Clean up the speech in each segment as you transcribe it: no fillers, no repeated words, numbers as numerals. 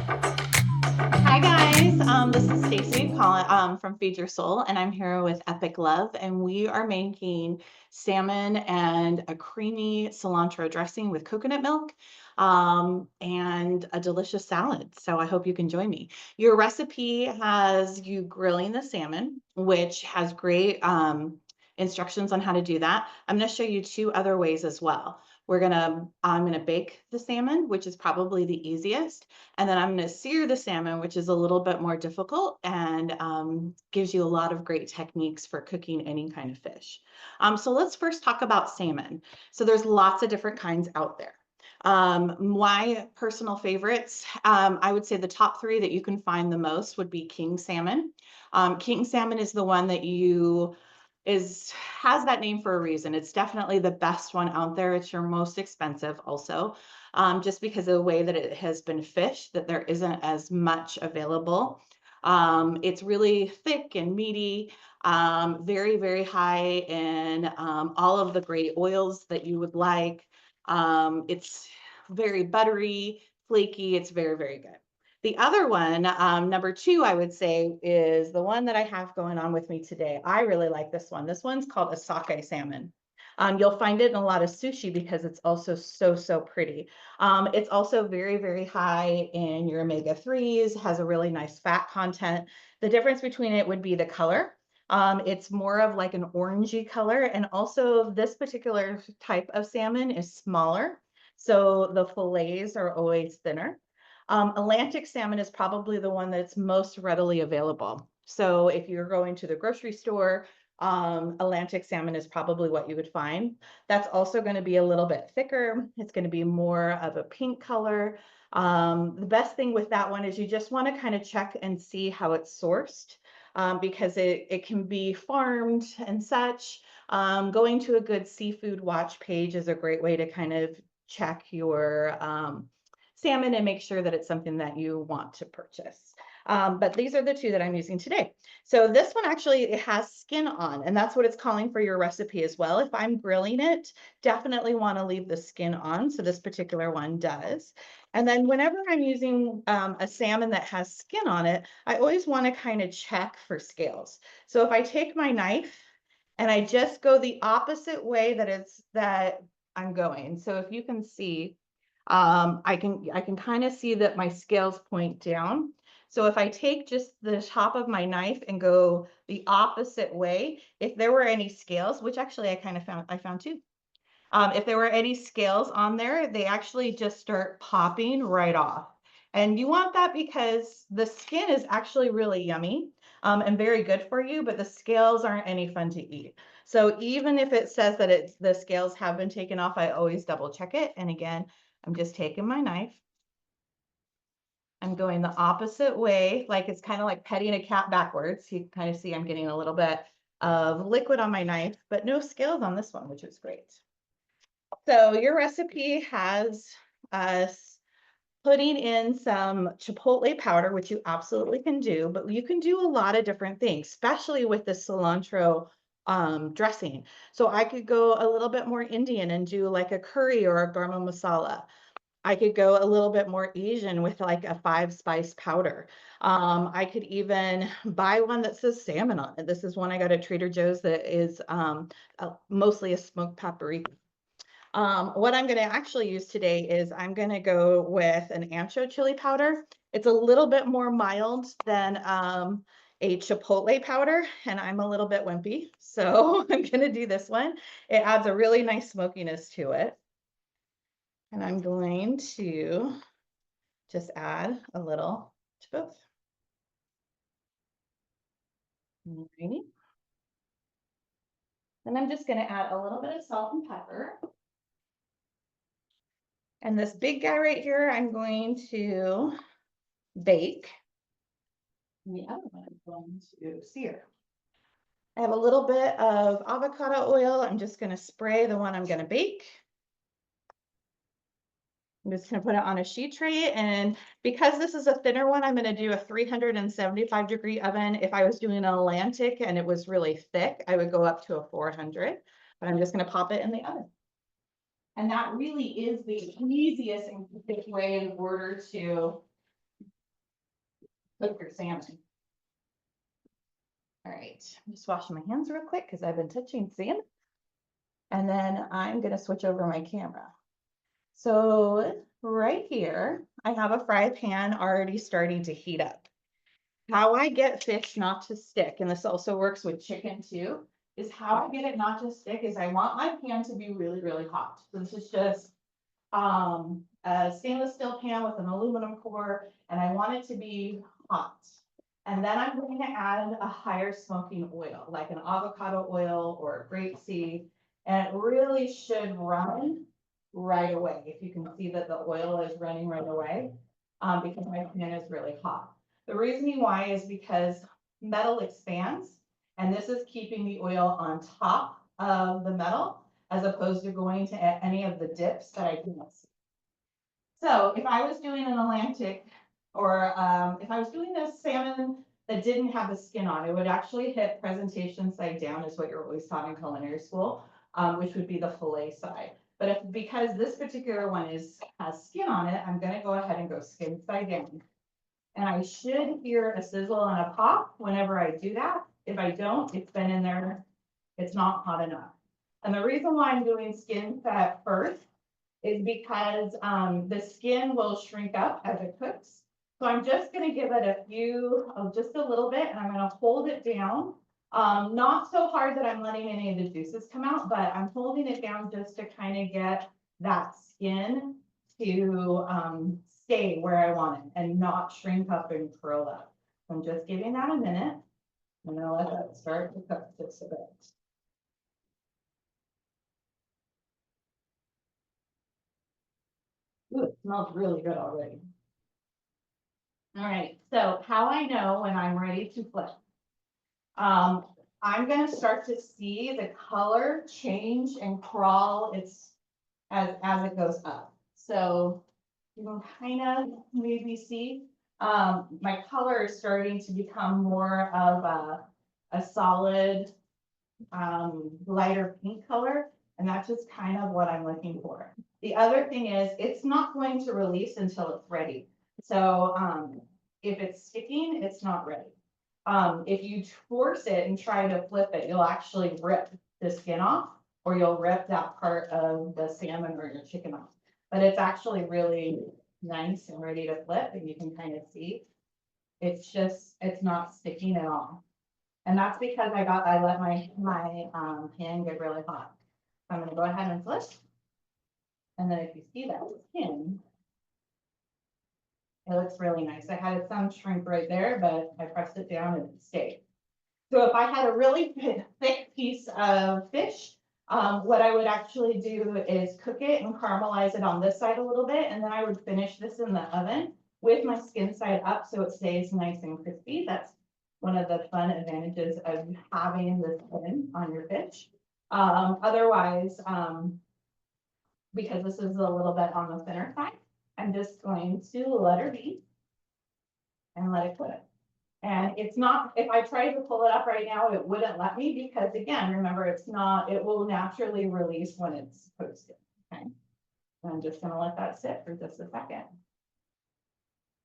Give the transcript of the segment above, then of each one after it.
Hi guys, this is Stacy calling from Feed Your Soul, and I'm here with EpicLuv, and we are making salmon and a creamy cilantro dressing with coconut milk and a delicious salad. So I hope you can join me. Your recipe has you grilling the salmon, which has great instructions on how to do that. I'm going to show you two other ways as well. I'm gonna bake the salmon, which is probably the easiest. And then I'm going to sear the salmon, which is a little bit more difficult and gives you a lot of great techniques for cooking any kind of fish. So let's first talk about salmon. So there's lots of different kinds out there. My personal favorites, I would say the top three that you can find the most would be king salmon. King salmon is the one that has that name for a reason. It's definitely the best one out there. It's your most expensive also, just because of the way that it has been fished, that there isn't as much available. It's really thick and meaty, very, very high in all of the great oils that you would like. It's very buttery, flaky. It's very, very good. The other one, number two, I would say, is the one that I have going on with me today. I really like this one. This one's called a sockeye salmon. You'll find it in a lot of sushi because it's also so, so pretty. It's also very, very high in your omega-3s, has a really nice fat content. The difference between it would be the color. It's more of like an orangey color. And also this particular type of salmon is smaller. So the fillets are always thinner. Atlantic salmon is probably the one that's most readily available. So if you're going to the grocery store, Atlantic salmon is probably what you would find. That's also going to be a little bit thicker. It's going to be more of a pink color. The best thing with that one is you just want to kind of check and see how it's sourced, because it can be farmed and such. Going to a good seafood watch page is a great way to kind of check your salmon and make sure that it's something that you want to purchase. But these are the two that I'm using today. So this one actually, it has skin on, and that's what it's calling for your recipe as well. If I'm grilling it, definitely want to leave the skin on. So this particular one does. And then whenever I'm using a salmon that has skin on it, I always want to kind of check for scales. So if I take my knife and I just go the opposite way that I'm going. So if you can see, I can kind of see that my scales point down. So if I take just the top of my knife and go the opposite way, if there were any scales, which actually I found two. If there were any scales on there, they actually just start popping right off. And you want that because the skin is actually really yummy and very good for you, but the scales aren't any fun to eat. So even if it says that the scales have been taken off, I always double check it. And again, I'm just taking my knife. I'm going the opposite way, like it's kind of like petting a cat backwards. You can kind of see I'm getting a little bit of liquid on my knife, but no scales on this one, which is great. So your recipe has us putting in some chipotle powder, which you absolutely can do, but you can do a lot of different things, especially with the cilantro dressing. So I could go a little bit more Indian and do like a curry or a garam masala. I could go a little bit more Asian with like a 5-spice powder. I could even buy one that says salmon on it. This is one I got at Trader Joe's that is mostly a smoked paprika. What I'm going to actually use today is I'm going to go with an ancho chili powder. It's a little bit more mild than a chipotle powder, and I'm a little bit wimpy, so I'm going to do this one. It adds a really nice smokiness to it. And I'm going to just add a little to both. Alrighty. Then I'm just going to add a little bit of salt and pepper. And this big guy right here, I'm going to bake. And the other one I'm going to sear. I have a little bit of avocado oil. I'm just going to spray the one I'm going to bake. I'm just going to put it on a sheet tray, and because this is a thinner one, I'm going to do a 375-degree oven. If I was doing an Atlantic and it was really thick, I would go up to a 400, but I'm just going to pop it in the oven. And that really is the easiest and quickest way in order to cook your salmon. All right, I'm just washing my hands real quick because I've been touching salmon. And then I'm gonna switch over my camera. So right here, I have a fry pan already starting to heat up. How I get fish not to stick, and this also works with chicken too, is how I get it not to stick is I want my pan to be really, really hot. So this is just a stainless steel pan with an aluminum core, and I want it to be hot. And then I'm going to add a higher smoking oil, like an avocado oil or grapeseed, and it really should run right away. If you can see that the oil is running right away, because my pan is really hot. The reasoning why is because metal expands, and this is keeping the oil on top of the metal as opposed to going to any of the dips that I can see. So if I was doing an Atlantic, or if I was doing a salmon that didn't have the skin on, it would actually hit presentation side down, is what you're always taught in culinary school, which would be the fillet side. But because this particular one has skin on it, I'm gonna go ahead and go skin side down. And I should hear a sizzle and a pop whenever I do that. If I don't, it's been in there, it's not hot enough. And the reason why I'm doing skin fat first is because the skin will shrink up as it cooks. So I'm just gonna give it a few, just a little bit, and I'm gonna hold it down. Not so hard that I'm letting any of the juices come out, but I'm holding it down just to kind of get that skin to stay where I want it and not shrink up and curl up. So I'm just giving that a minute. I'm gonna let that start to cook just a bit. Ooh, it smells really good already. All right, so how I know when I'm ready to flip. I'm gonna start to see the color change and crawl as it goes up. So you can kind of maybe see my color is starting to become more of a solid lighter pink color, and that's just kind of what I'm looking for. The other thing is it's not going to release until it's ready. So if it's sticking, it's not ready. If you force it and try to flip it, you'll actually rip the skin off, or you'll rip that part of the salmon or your chicken off. But it's actually really nice and ready to flip, and you can kind of see it's not sticking at all. And that's because I let my pan get really hot. So I'm gonna go ahead and flip. And then if you see that skin, it looks really nice. I had some shrink right there, but I pressed it down and it stayed. So if I had a really thick piece of fish, what I would actually do is cook it and caramelize it on this side a little bit, and then I would finish this in the oven with my skin side up so it stays nice and crispy. That's one of the fun advantages of having the skin on your fish. Otherwise, because this is a little bit on the thinner side, I'm just going to let her be and let it cook. And it's not, if I tried to pull it up right now, it wouldn't let me because again, remember, it will naturally release when it's toasted, okay? And I'm just gonna let that sit for just a second.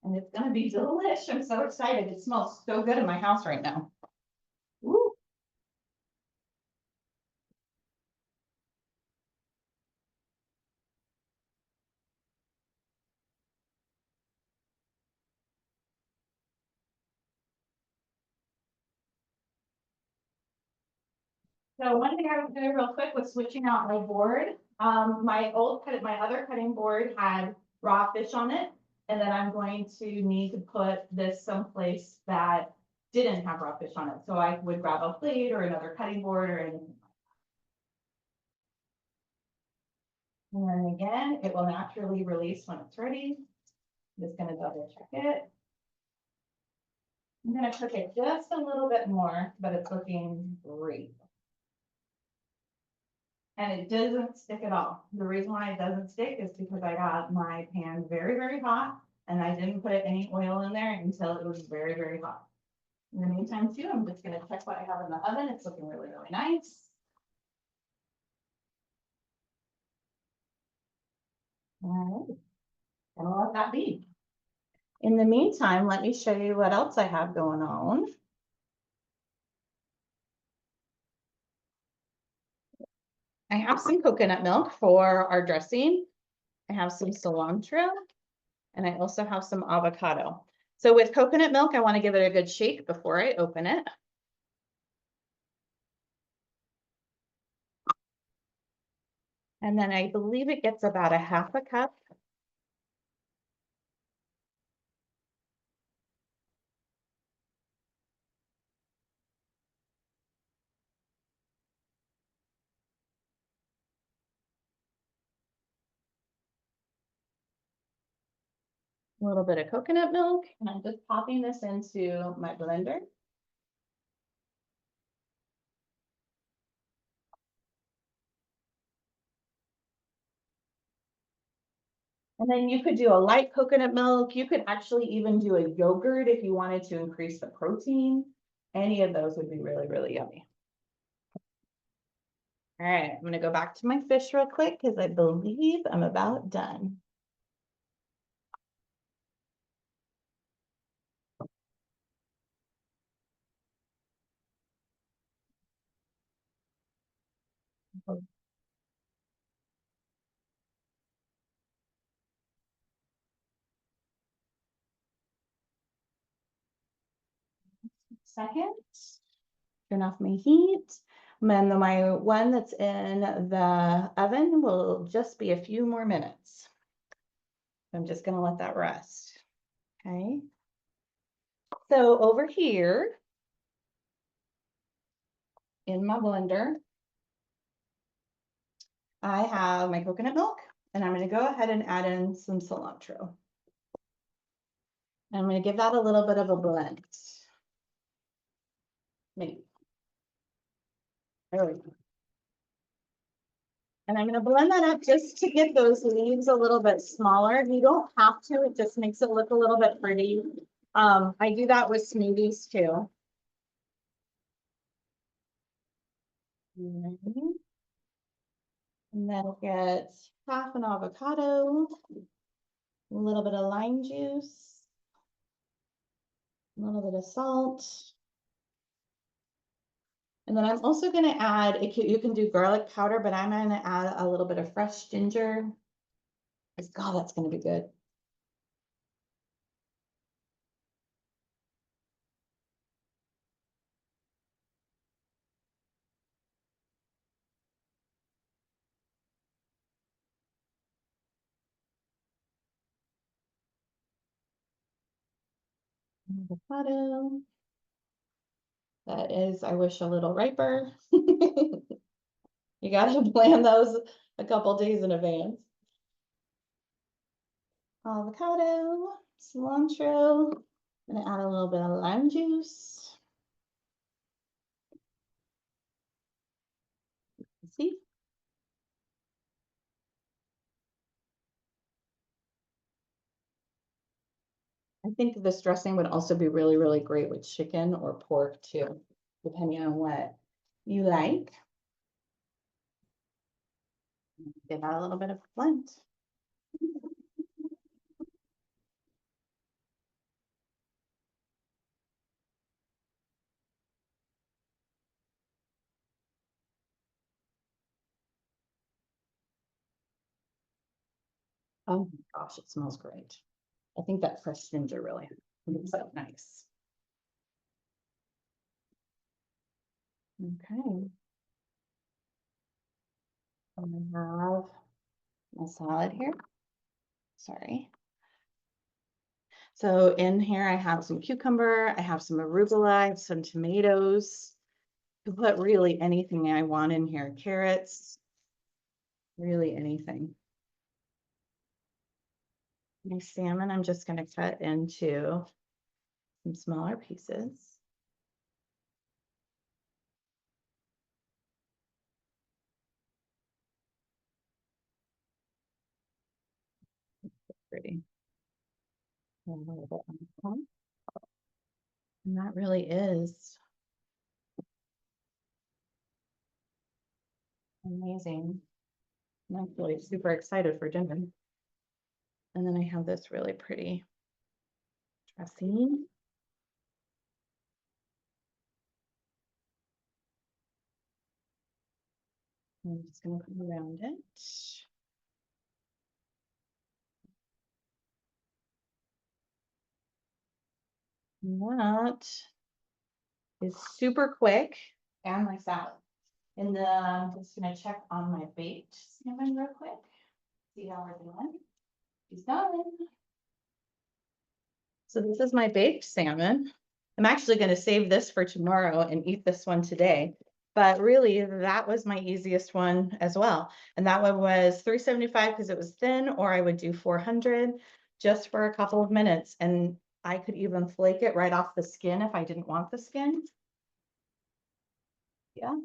And it's gonna be delicious. I'm so excited. It smells so good in my house right now. Woo. So one thing I was doing real quick was switching out my board. My other cutting board had raw fish on it, and then I'm going to need to put this someplace that didn't have raw fish on it. So I would grab a plate or another cutting board or anything. And then again, it will naturally release when it's ready. I'm just gonna double check it. I'm gonna cook it just a little bit more, but it's looking great. And it doesn't stick at all. The reason why it doesn't stick is because I got my pan very, very hot and I didn't put any oil in there until it was very, very hot. In the meantime too, I'm just gonna check what I have in the oven. It's looking really, really nice. All right, and I'll let that be. In the meantime, let me show you what else I have going on. I have some coconut milk for our dressing. I have some cilantro, and I also have some avocado. So with coconut milk, I want to give it a good shake before I open it. And then I believe it gets about a half a cup. A little bit of coconut milk, and I'm just popping this into my blender. And then you could do a light coconut milk. You could actually even do a yogurt if you wanted to increase the protein. Any of those would be really, really yummy. All right, I'm gonna go back to my fish real quick because I believe I'm about done. Second, turn off my heat. And then my one that's in the oven will just be a few more minutes. I'm just gonna let that rest. Okay. So over here in my blender, I have my coconut milk, and I'm gonna go ahead and add in some cilantro. I'm gonna give that a little bit of a blend. Maybe. There we go. And I'm gonna blend that up just to get those leaves a little bit smaller. You don't have to, it just makes it look a little bit pretty. I do that with smoothies too. And then get half an avocado, a little bit of lime juice, a little bit of salt. And then I'm also going to add, you can do garlic powder, but I'm going to add a little bit of fresh ginger. God, that's going to be good. Avocado. That is, I wish, a little riper. You got to plan those a couple days in advance. Avocado, cilantro. I'm going to add a little bit of lime juice. See? I think this dressing would also be really, really great with chicken or pork too, depending on what you like. Give that a little bit of blend. Oh my gosh, it smells great. I think that fresh ginger really looks so nice. Okay. I'm gonna have my salad here. Sorry. So in here I have some cucumber, I have some arugula, I have some tomatoes. You put really anything I want in here, carrots, really anything. My salmon, I'm just going to cut into some smaller pieces. Pretty. A little bit on the top. And that really is amazing. I'm actually super excited for dinner. And then I have this really pretty Dressing. I'm just going to put around it. And that is super quick and my salad. And then I'm just going to check on my baked salmon real quick. See how we're doing. She's done. So this is my baked salmon. I'm actually going to save this for tomorrow and eat this one today. But really, that was my easiest one as well. And that one was $3.75 because it was thin, or I would do 400 just for a couple of minutes. And I could even flake it right off the skin if I didn't want the skin. Yeah.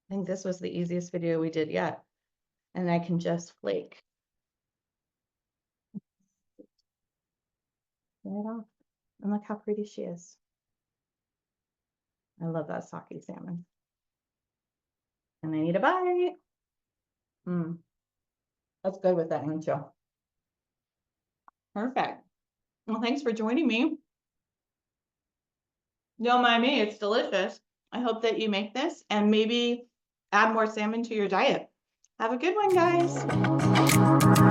I think this was the easiest video we did yet. And I can just flake right off. And look how pretty she is. I love that sake salmon. And I need a bite. That's good with that ancho. Perfect. Well, thanks for joining me. Don't mind me, it's delicious. I hope that you make this and maybe add more salmon to your diet. Have a good one, guys.